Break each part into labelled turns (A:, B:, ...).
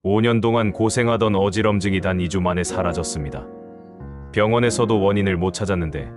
A: 5년 동안 고생하던 어지럼증이 단 2주 만에 사라졌습니다. 병원에서도 원인을 못 찾았는데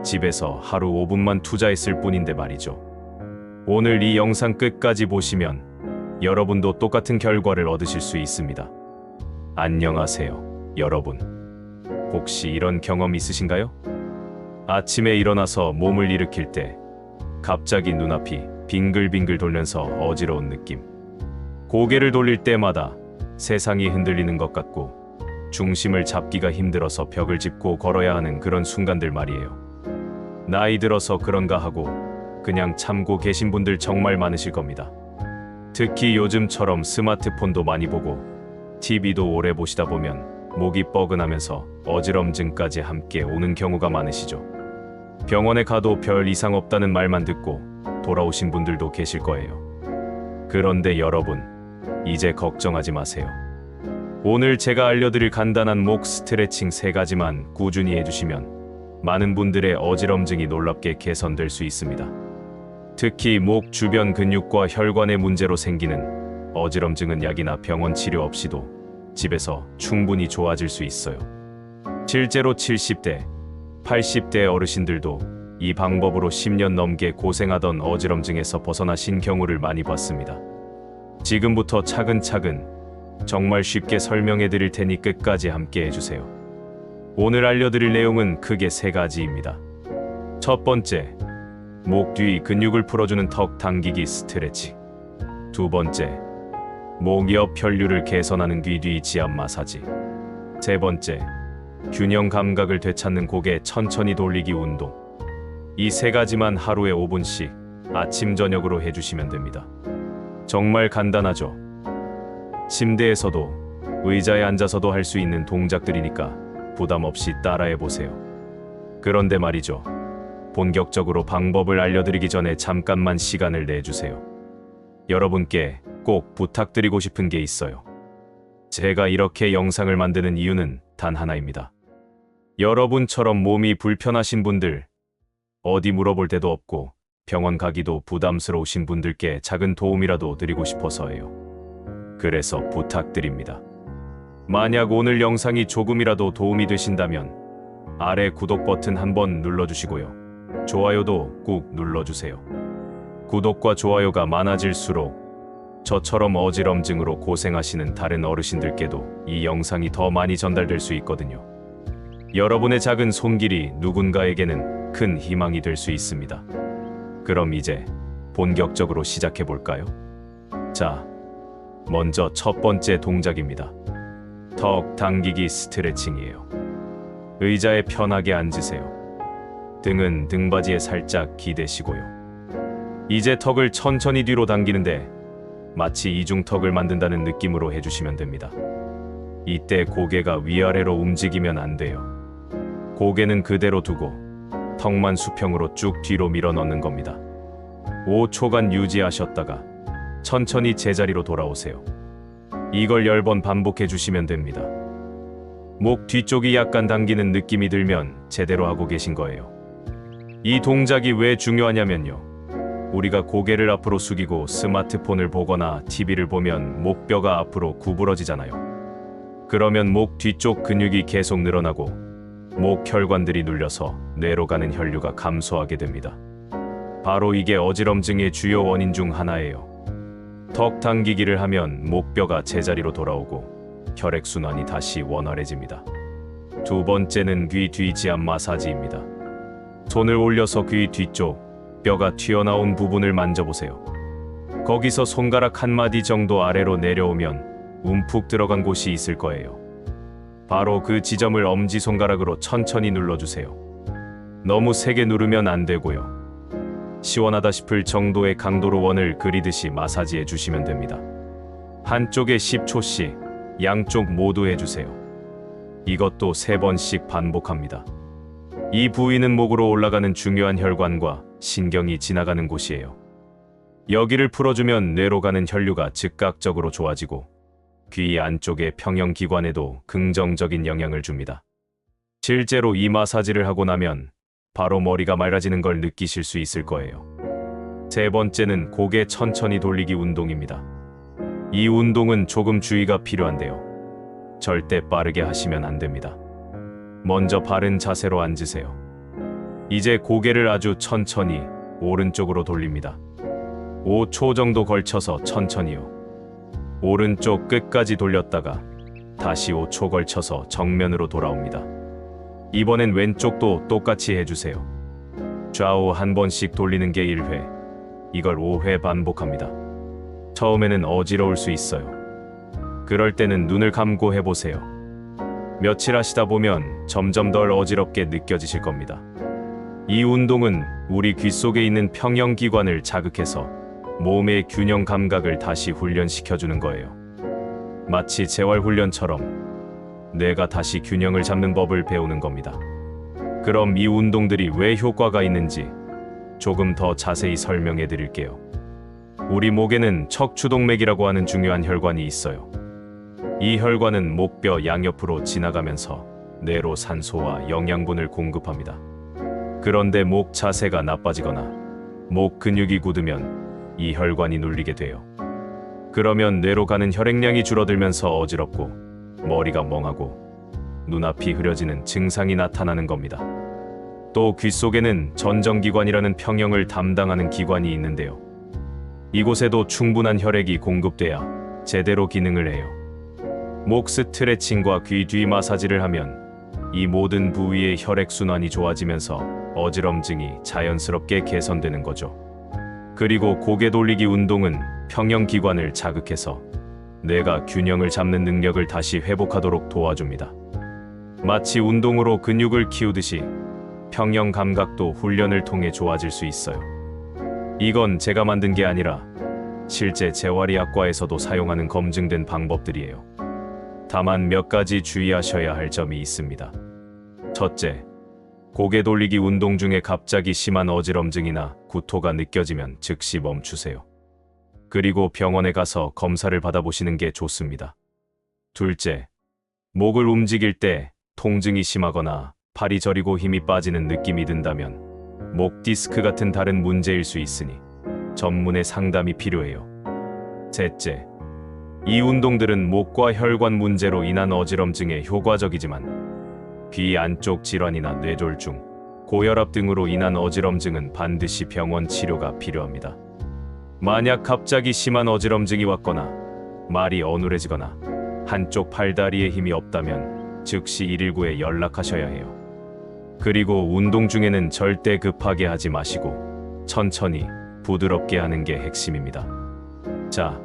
A: 집에서 하루 5분만 투자했을 뿐인데 말이죠. 오늘 이 영상 끝까지 보시면 여러분도 똑같은 결과를 얻으실 수 있습니다. 안녕하세요, 여러분. 혹시 이런 경험 있으신가요? 아침에 일어나서 몸을 일으킬 때 갑자기 눈앞이 빙글빙글 돌면서 어지러운 느낌. 고개를 돌릴 때마다 세상이 흔들리는 것 같고 중심을 잡기가 힘들어서 벽을 짚고 걸어야 하는 그런 순간들 말이에요. 나이 들어서 그런가 하고 그냥 참고 계신 분들 정말 많으실 겁니다. 특히 요즘처럼 스마트폰도 많이 보고 TV도 오래 보시다 보면 목이 뻐근하면서 어지럼증까지 함께 오는 경우가 많으시죠. 병원에 가도 별 이상 없다는 말만 듣고 돌아오신 분들도 계실 거예요. 그런데 여러분, 이제 걱정하지 마세요. 오늘 제가 알려드릴 간단한 목 스트레칭 3가지만 꾸준히 해주시면 많은 분들의 어지럼증이 놀랍게 개선될 수 있습니다. 특히 목 주변 근육과 혈관의 문제로 생기는 어지럼증은 약이나 병원 치료 없이도 집에서 충분히 좋아질 수 있어요. 실제로 70대, 80대 어르신들도 이 방법으로 10년 넘게 고생하던 어지럼증에서 벗어나신 경우를 많이 봤습니다. 지금부터 차근차근 정말 쉽게 설명해 드릴 테니 끝까지 함께 해주세요. 오늘 알려드릴 내용은 크게 3가지입니다. 첫 번째, 목 뒤 근육을 풀어주는 턱 당기기 스트레칭. 두 번째, 목 옆 혈류를 개선하는 귀 뒤 지압 마사지. 세 번째, 균형 감각을 되찾는 고개 천천히 돌리기 운동. 이 3가지만 하루에 5분씩 아침 저녁으로 해주시면 됩니다. 정말 간단하죠? 침대에서도 의자에 앉아서도 할 수 있는 동작들이니까 부담 없이 따라해보세요. 그런데 말이죠. 본격적으로 방법을 알려드리기 전에 잠깐만 시간을 내주세요. 여러분께 꼭 부탁드리고 싶은 게 있어요. 제가 이렇게 영상을 만드는 이유는 단 하나입니다. 여러분처럼 몸이 불편하신 분들, 어디 물어볼 데도 없고 병원 가기도 부담스러우신 분들께 작은 도움이라도 드리고 싶어서예요. 그래서 부탁드립니다. 만약 오늘 영상이 조금이라도 도움이 되신다면 아래 구독 버튼 한번 눌러주시고요. 좋아요도 꾹 눌러주세요. 구독과 좋아요가 많아질수록 저처럼 어지럼증으로 고생하시는 다른 어르신들께도 이 영상이 더 많이 전달될 수 있거든요. 여러분의 작은 손길이 누군가에게는 큰 희망이 될 수 있습니다. 그럼 이제 본격적으로 시작해 볼까요? 자, 먼저 첫 번째 동작입니다. 턱 당기기 스트레칭이에요. 의자에 편하게 앉으세요. 등은 등받이에 살짝 기대시고요. 이제 턱을 천천히 뒤로 당기는데 마치 이중턱을 만든다는 느낌으로 해주시면 됩니다. 이때 고개가 위아래로 움직이면 안 돼요. 고개는 그대로 두고 턱만 수평으로 쭉 뒤로 밀어 넣는 겁니다. 5초간 유지하셨다가 천천히 제자리로 돌아오세요. 이걸 10번 반복해 주시면 됩니다. 목 뒤쪽이 약간 당기는 느낌이 들면 제대로 하고 계신 거예요. 이 동작이 왜 중요하냐면요. 우리가 고개를 앞으로 숙이고 스마트폰을 보거나 TV를 보면 목뼈가 앞으로 구부러지잖아요. 그러면 목 뒤쪽 근육이 계속 늘어나고 목 혈관들이 눌려서 뇌로 가는 혈류가 감소하게 됩니다. 바로 이게 어지럼증의 주요 원인 중 하나예요. 턱 당기기를 하면 목뼈가 제자리로 돌아오고 혈액순환이 다시 원활해집니다. 두 번째는 귀 뒤 지압 마사지입니다. 손을 올려서 귀 뒤쪽 뼈가 튀어나온 부분을 만져보세요. 거기서 손가락 한 마디 정도 아래로 내려오면 움푹 들어간 곳이 있을 거예요. 바로 그 지점을 엄지손가락으로 천천히 눌러주세요. 너무 세게 누르면 안 되고요. 시원하다 싶을 정도의 강도로 원을 그리듯이 마사지해 주시면 됩니다. 한쪽에 10초씩 양쪽 모두 해주세요. 이것도 3번씩 반복합니다. 이 부위는 목으로 올라가는 중요한 혈관과 신경이 지나가는 곳이에요. 여기를 풀어주면 뇌로 가는 혈류가 즉각적으로 좋아지고 귀 안쪽의 평형기관에도 긍정적인 영향을 줍니다. 실제로 이 마사지를 하고 나면 바로 머리가 맑아지는 걸 느끼실 수 있을 거예요. 세 번째는 고개 천천히 돌리기 운동입니다. 이 운동은 조금 주의가 필요한데요. 절대 빠르게 하시면 안 됩니다. 먼저 바른 자세로 앉으세요. 이제 고개를 아주 천천히 오른쪽으로 돌립니다. 5초 정도 걸쳐서 천천히요. 오른쪽 끝까지 돌렸다가 다시 5초 걸쳐서 정면으로 돌아옵니다. 이번엔 왼쪽도 똑같이 해주세요. 좌우 한 번씩 돌리는 게 1회, 이걸 5회 반복합니다. 처음에는 어지러울 수 있어요. 그럴 때는 눈을 감고 해보세요. 며칠 하시다 보면 점점 덜 어지럽게 느껴지실 겁니다. 이 운동은 우리 귀 속에 있는 평형기관을 자극해서 몸의 균형 감각을 다시 훈련시켜주는 거예요. 마치 재활훈련처럼 뇌가 다시 균형을 잡는 법을 배우는 겁니다. 그럼 이 운동들이 왜 효과가 있는지 조금 더 자세히 설명해 드릴게요. 우리 목에는 척추동맥이라고 하는 중요한 혈관이 있어요. 이 혈관은 목뼈 양옆으로 지나가면서 뇌로 산소와 영양분을 공급합니다. 그런데 목 자세가 나빠지거나 목 근육이 굳으면 이 혈관이 눌리게 돼요. 그러면 뇌로 가는 혈액량이 줄어들면서 어지럽고 머리가 멍하고 눈앞이 흐려지는 증상이 나타나는 겁니다. 또 귀 속에는 전정기관이라는 평형을 담당하는 기관이 있는데요. 이곳에도 충분한 혈액이 공급돼야 제대로 기능을 해요. 목 스트레칭과 귀 뒤 마사지를 하면 이 모든 부위의 혈액순환이 좋아지면서 어지럼증이 자연스럽게 개선되는 거죠. 그리고 고개 돌리기 운동은 평형기관을 자극해서 뇌가 균형을 잡는 능력을 다시 회복하도록 도와줍니다. 마치 운동으로 근육을 키우듯이 평형 감각도 훈련을 통해 좋아질 수 있어요. 이건 제가 만든 게 아니라 실제 재활의학과에서도 사용하는 검증된 방법들이에요. 다만 몇 가지 주의하셔야 할 점이 있습니다. 첫째, 고개 돌리기 운동 중에 갑자기 심한 어지럼증이나 구토가 느껴지면 즉시 멈추세요. 그리고 병원에 가서 검사를 받아보시는 게 좋습니다. 둘째, 목을 움직일 때 통증이 심하거나 팔이 저리고 힘이 빠지는 느낌이 든다면 목 디스크 같은 다른 문제일 수 있으니 전문의 상담이 필요해요. 셋째, 이 운동들은 목과 혈관 문제로 인한 어지럼증에 효과적이지만 귀 안쪽 질환이나 뇌졸중, 고혈압 등으로 인한 어지럼증은 반드시 병원 치료가 필요합니다. 만약 갑자기 심한 어지럼증이 왔거나 말이 어눌해지거나 한쪽 팔다리에 힘이 없다면 즉시 119에 연락하셔야 해요. 그리고 운동 중에는 절대 급하게 하지 마시고 천천히 부드럽게 하는 게 핵심입니다. 자,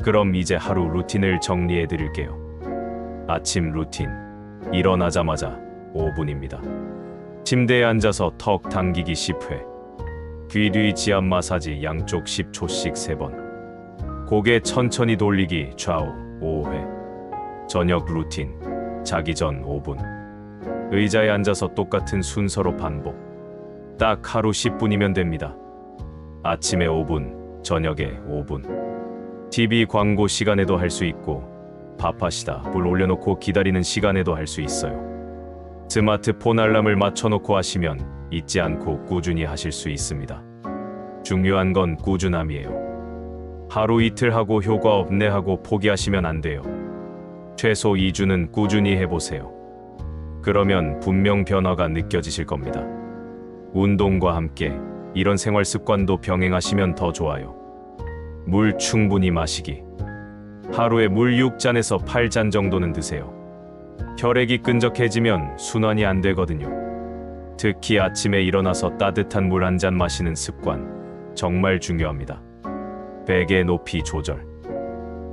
A: 그럼 이제 하루 루틴을 정리해 드릴게요. 아침 루틴. 일어나자마자 5분입니다. 침대에 앉아서 턱 당기기 10회. 귀 뒤 지압 마사지 양쪽 10초씩 3번. 고개 천천히 돌리기 좌우 5회. 저녁 루틴. 자기 전 5분. 의자에 앉아서 똑같은 순서로 반복. 딱 하루 10분이면 됩니다. 아침에 5분, 저녁에 5분. TV 광고 시간에도 할 수 있고 밥하시다 불 올려놓고 기다리는 시간에도 할 수 있어요. 스마트폰 알람을 맞춰놓고 하시면 잊지 않고 꾸준히 하실 수 있습니다. 중요한 건 꾸준함이에요. 하루 이틀 하고 효과 없네 하고 포기하시면 안 돼요. 최소 2주는 꾸준히 해보세요. 그러면 분명 변화가 느껴지실 겁니다. 운동과 함께 이런 생활 습관도 병행하시면 더 좋아요. 물 충분히 마시기. 하루에 물 6잔에서 8잔 정도는 드세요. 혈액이 끈적해지면 순환이 안 되거든요. 특히 아침에 일어나서 따뜻한 물 한 잔 마시는 습관 정말 중요합니다. 베개 높이 조절.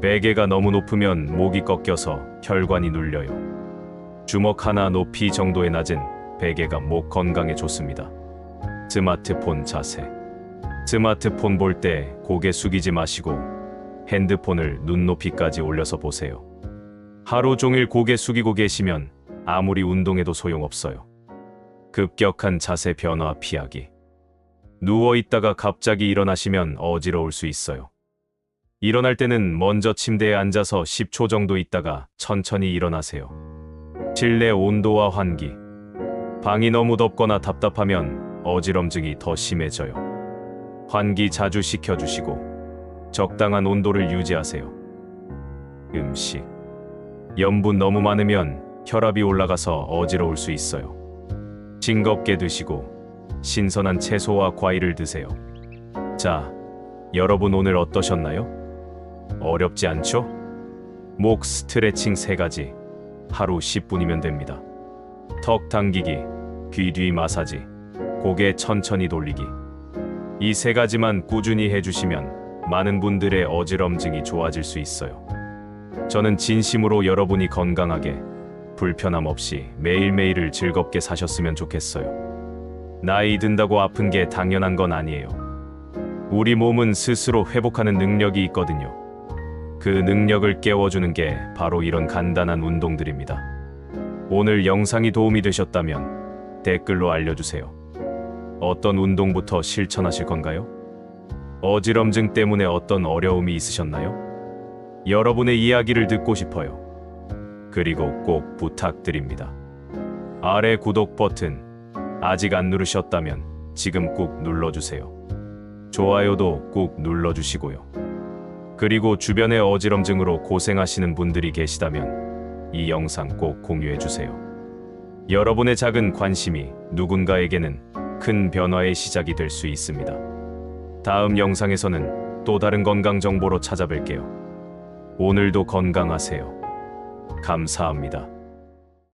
A: 베개가 너무 높으면 목이 꺾여서 혈관이 눌려요. 주먹 하나 높이 정도의 낮은 베개가 목 건강에 좋습니다. 스마트폰 자세. 스마트폰 볼 때 고개 숙이지 마시고 핸드폰을 눈높이까지 올려서 보세요. 하루 종일 고개 숙이고 계시면 아무리 운동해도 소용없어요. 급격한 자세 변화 피하기. 누워 있다가 갑자기 일어나시면 어지러울 수 있어요. 일어날 때는 먼저 침대에 앉아서 10초 정도 있다가 천천히 일어나세요. 실내 온도와 환기. 방이 너무 덥거나 답답하면 어지럼증이 더 심해져요. 환기 자주 시켜주시고 적당한 온도를 유지하세요. 음식. 염분 너무 많으면 혈압이 올라가서 어지러울 수 있어요. 싱겁게 드시고 신선한 채소와 과일을 드세요. 자, 여러분 오늘 어떠셨나요? 어렵지 않죠? 목 스트레칭 3가지. 하루 10분이면 됩니다. 턱 당기기, 귀 뒤 마사지, 고개 천천히 돌리기. 이 3가지만 꾸준히 해주시면 많은 분들의 어지럼증이 좋아질 수 있어요. 저는 진심으로 여러분이 건강하게, 불편함 없이 매일매일을 즐겁게 사셨으면 좋겠어요. 나이 든다고 아픈 게 당연한 건 아니에요. 우리 몸은 스스로 회복하는 능력이 있거든요. 그 능력을 깨워주는 게 바로 이런 간단한 운동들입니다. 오늘 영상이 도움이 되셨다면 댓글로 알려주세요. 어떤 운동부터 실천하실 건가요? 어지럼증 때문에 어떤 어려움이 있으셨나요? 여러분의 이야기를 듣고 싶어요. 그리고 꼭 부탁드립니다. 아래 구독 버튼 아직 안 누르셨다면 지금 꾹 눌러주세요. 좋아요도 꾹 눌러주시고요. 그리고 주변에 어지럼증으로 고생하시는 분들이 계시다면 이 영상 꼭 공유해주세요. 여러분의 작은 관심이 누군가에게는 큰 변화의 시작이 될 수 있습니다. 다음 영상에서는 또 다른 건강 정보로 찾아뵐게요. 오늘도 건강하세요. 감사합니다.